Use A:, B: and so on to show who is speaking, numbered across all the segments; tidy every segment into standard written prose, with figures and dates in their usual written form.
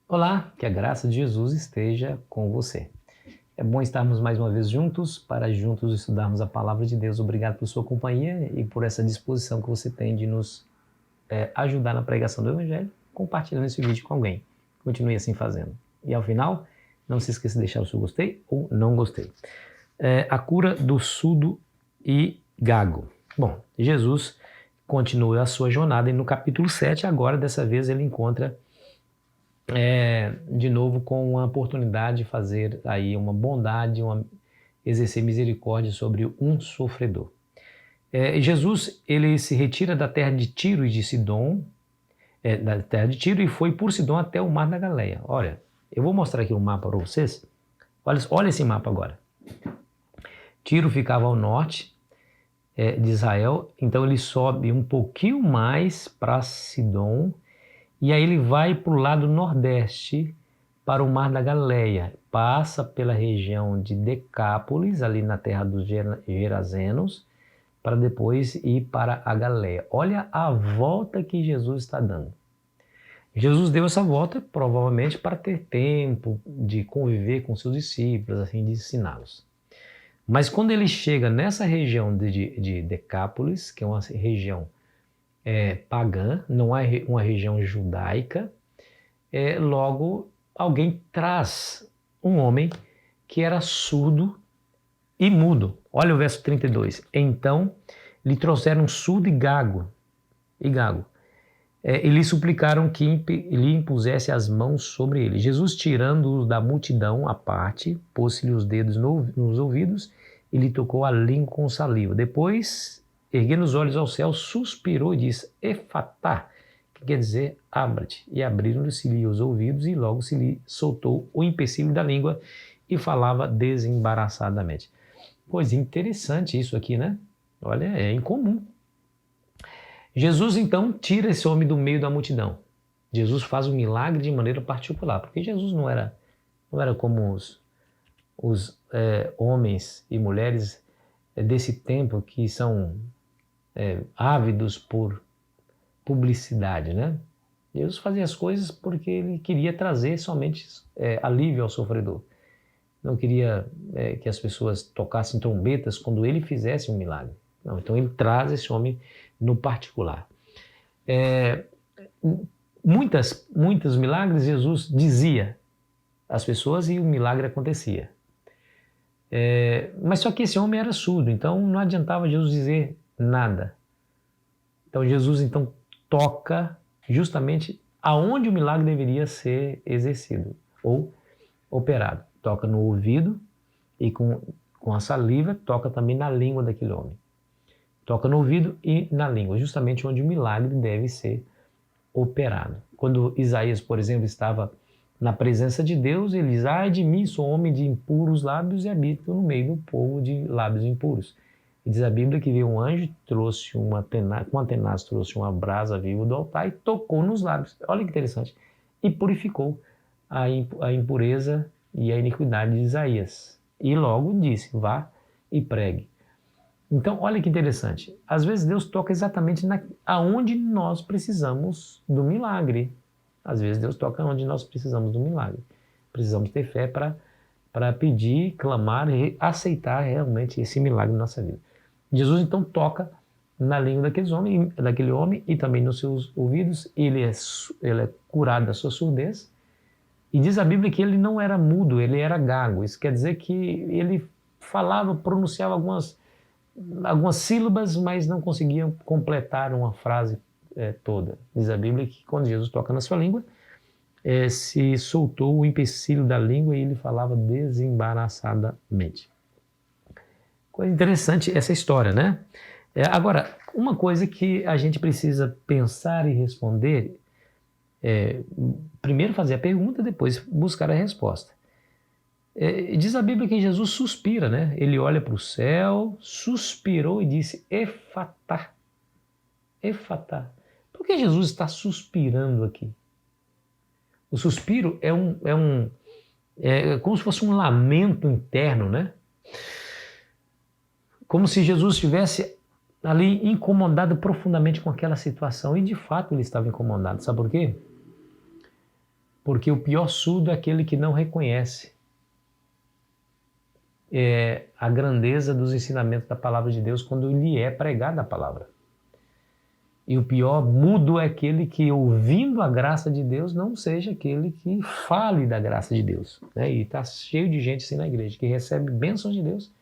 A: Olá, que a graça de Jesus esteja com você. É bom estarmos mais uma vez juntos para juntos estudarmos a palavra de Deus. Obrigado por sua companhia e por essa disposição que você tem de nos ajudar na pregação do Evangelho, compartilhando esse vídeo com alguém. Continue assim fazendo. E ao final, não se esqueça de deixar o seu gostei ou não gostei. A cura do surdo e gago. Bom, Jesus continua a sua jornada e no capítulo 7, agora dessa vez ele encontra de novo com uma oportunidade de fazer aí uma bondade, exercer misericórdia sobre um sofredor. Jesus ele se retira da terra de Tiro e de Sidom, da terra de Tiro e foi por Sidom até o Mar da Galileia. Olha, eu vou mostrar aqui um mapa para vocês. Olha esse mapa agora. Tiro ficava ao norte de Israel, então ele sobe um pouquinho mais para Sidom, e aí ele vai para o lado nordeste, para o Mar da Galileia, passa pela região de Decápolis, ali na terra dos Gerazenos, para depois ir para a Galileia. Olha a volta que Jesus está dando. Jesus deu essa volta provavelmente para ter tempo de conviver com seus discípulos, assim, de ensiná-los. Mas quando ele chega nessa região de Decápolis, que é uma região pagã, não é uma região judaica, logo alguém traz um homem que era surdo e mudo. Olha o verso 32. Então lhe trouxeram surdo e gago. E lhe suplicaram que lhe impusesse as mãos sobre ele. Jesus, tirando-o da multidão à parte, pôs-lhe os dedos nos ouvidos e lhe tocou a língua com saliva. Depois, erguendo os olhos ao céu, suspirou e disse: Efatá, que quer dizer abra-te. E abriram-se-lhe os ouvidos e logo se lhe soltou o empecilho da língua e falava desembaraçadamente. Coisa interessante isso aqui, né? Olha, é incomum. Jesus então tira esse homem do meio da multidão. Jesus faz um milagre de maneira particular, porque Jesus não era como os homens e mulheres desse tempo que são ávidos por publicidade, né? Jesus fazia as coisas porque ele queria trazer somente alívio ao sofredor. Não queria que as pessoas tocassem trombetas quando ele fizesse um milagre. Não, então ele traz esse homem no particular. Muitos milagres Jesus dizia às pessoas e o milagre acontecia. Mas só que esse homem era surdo, então não adiantava Jesus dizer nada. Então Jesus então toca justamente aonde o milagre deveria ser exercido ou operado. Toca no ouvido e com a saliva toca também na língua daquele homem. Toca no ouvido e na língua, justamente onde o milagre deve ser operado. Quando Isaías, por exemplo, estava na presença de Deus, ele diz: ai de mim, sou homem de impuros lábios e habito no meio do povo de lábios impuros. E diz a Bíblia que veio um anjo, trouxe com uma tenaz trouxe uma brasa viva do altar e tocou nos lábios. Olha que interessante. E purificou a impureza e a iniquidade de Isaías. E logo disse: vá e pregue. Então, olha que interessante. Às vezes Deus toca exatamente aonde nós precisamos do milagre. Às vezes Deus toca onde nós precisamos do milagre. Precisamos ter fé para pedir, clamar e aceitar realmente esse milagre na nossa vida. Jesus então toca na língua daquele homem e também nos seus ouvidos. Ele é curado da sua surdez. E diz a Bíblia que ele não era mudo, ele era gago. Isso quer dizer que ele falava, pronunciava algumas sílabas, mas não conseguia completar uma frase toda. Diz a Bíblia que quando Jesus toca na sua língua, se soltou o empecilho da língua e ele falava desembaraçadamente. Coisa interessante essa história, né? Agora, uma coisa que a gente precisa pensar e responder, primeiro fazer a pergunta, depois buscar a resposta. Diz a Bíblia que Jesus suspira, né? Ele olha para o céu, suspirou e disse: Efatá. Efatá. Por que Jesus está suspirando aqui? O suspiro é como se fosse um lamento interno, né? Como se Jesus estivesse ali incomodado profundamente com aquela situação. E de fato ele estava incomodado. Sabe por quê? Porque o pior surdo é aquele que não reconhece a grandeza dos ensinamentos da palavra de Deus quando lhe é pregada a palavra. E o pior mudo é aquele que, ouvindo a graça de Deus, não seja aquele que fale da graça de Deus. Né? E está cheio de gente assim na igreja, que recebe bênçãos de Deus,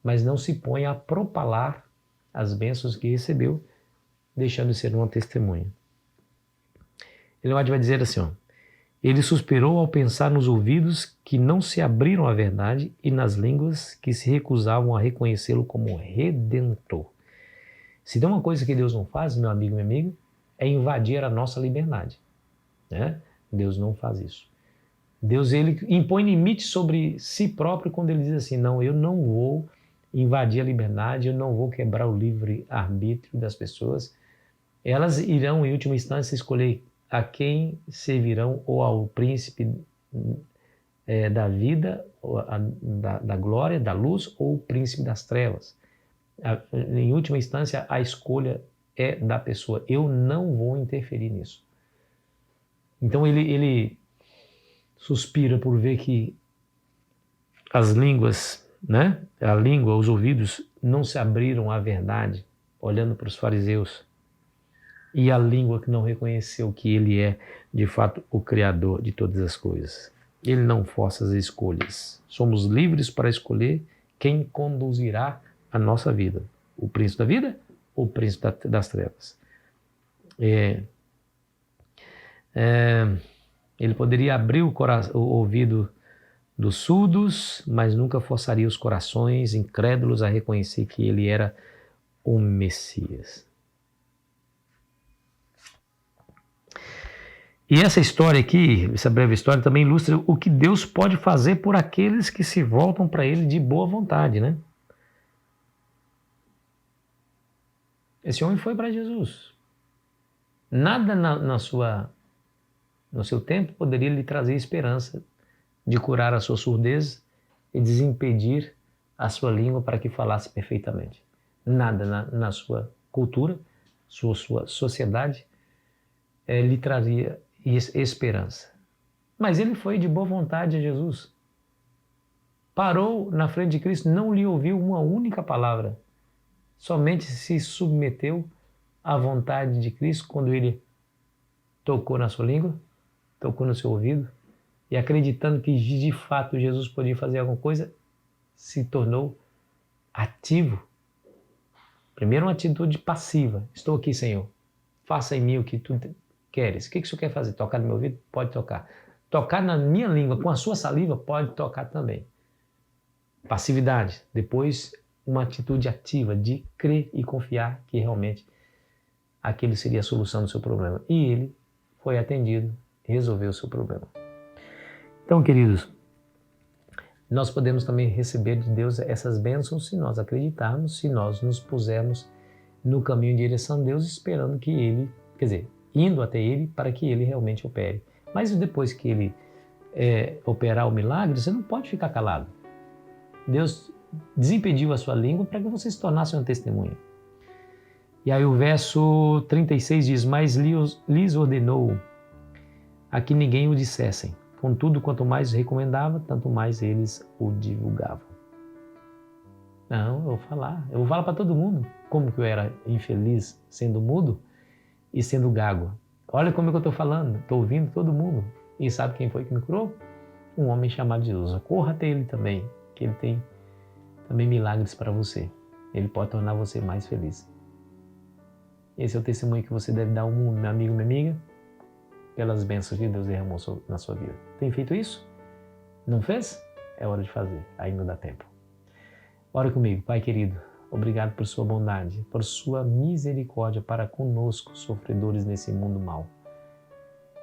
A: mas não se põe a propalar as bênçãos que recebeu, deixando de ser uma testemunha. Ellen White vai dizer assim, ó, ele suspirou ao pensar nos ouvidos que não se abriram à verdade e nas línguas que se recusavam a reconhecê-lo como Redentor. Se tem uma coisa que Deus não faz, meu amigo, minha amiga, é invadir a nossa liberdade. Né? Deus não faz isso. Deus, ele impõe limites sobre si próprio quando ele diz assim, não, eu não vou invadir a liberdade, eu não vou quebrar o livre-arbítrio das pessoas. Elas irão, em última instância, escolher a quem servirão, ou ao príncipe da vida, da glória, da luz, ou o príncipe das trevas. Em última instância, a escolha é da pessoa. Eu não vou interferir nisso. Então ele suspira por ver que as línguas, né? A língua, os ouvidos não se abriram à verdade, olhando para os fariseus. E a língua que não reconheceu que ele é, de fato, o Criador de todas as coisas. Ele não força as escolhas. Somos livres para escolher quem conduzirá a nossa vida. O príncipe da vida ou o príncipe das trevas. Ele poderia abrir o ouvido dos surdos, mas nunca forçaria os corações incrédulos a reconhecer que ele era o Messias. E essa história aqui, essa breve história, também ilustra o que Deus pode fazer por aqueles que se voltam para Ele de boa vontade, né? Esse homem foi para Jesus. Nada no seu tempo poderia lhe trazer esperança de curar a sua surdez e desimpedir a sua língua para que falasse perfeitamente. Nada na sua cultura, sua sociedade, lhe trazia esperança. Mas ele foi de boa vontade a Jesus. Parou na frente de Cristo, não lhe ouviu uma única palavra. Somente se submeteu à vontade de Cristo quando ele tocou na sua língua, tocou no seu ouvido, e acreditando que de fato Jesus podia fazer alguma coisa, se tornou ativo. Primeiro uma atitude passiva. Estou aqui, Senhor. Faça em mim o que tu queres. O que o Senhor quer fazer? Tocar no meu ouvido? Pode tocar. Tocar na minha língua, com a sua saliva? Pode tocar também. Passividade. Depois, uma atitude ativa de crer e confiar que realmente aquele seria a solução do seu problema. E ele foi atendido, resolveu o seu problema. Então, queridos, nós podemos também receber de Deus essas bênçãos se nós acreditarmos, se nós nos pusermos no caminho em direção a Deus, esperando que Ele, quer dizer, indo até Ele para que Ele realmente opere. Mas depois que Ele operar o milagre, você não pode ficar calado. Deus desimpediu a sua língua para que você se tornasse uma testemunha. E aí o verso 36 diz, mas lhes ordenou a que ninguém o dissessem. Contudo, quanto mais recomendava, tanto mais eles o divulgavam. Não, eu vou falar para todo mundo como que eu era infeliz sendo mudo e sendo gago. Olha como é que eu estou falando, estou ouvindo todo mundo. E sabe quem foi que me curou? Um homem chamado Jesus. Corra até ele também, que ele tem também milagres para você. Ele pode tornar você mais feliz. Esse é o testemunho que você deve dar ao mundo, meu amigo, minha amiga, pelas bênçãos que Deus derramou na sua vida. Tem feito isso? Não fez? É hora de fazer, ainda dá tempo. Ora comigo, Pai querido, obrigado por sua bondade, por sua misericórdia para conosco, sofredores nesse mundo mau.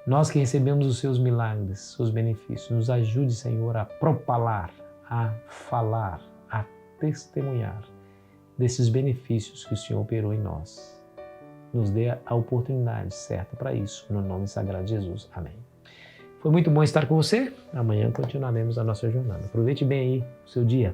A: Nós que recebemos os seus milagres, seus benefícios, nos ajude, Senhor, a propalar, a falar, a testemunhar desses benefícios que o Senhor operou em nós. Nos dê a oportunidade certa para isso, no nome sagrado de Jesus. Amém. Foi muito bom estar com você. Amanhã continuaremos a nossa jornada. Aproveite bem aí o seu dia.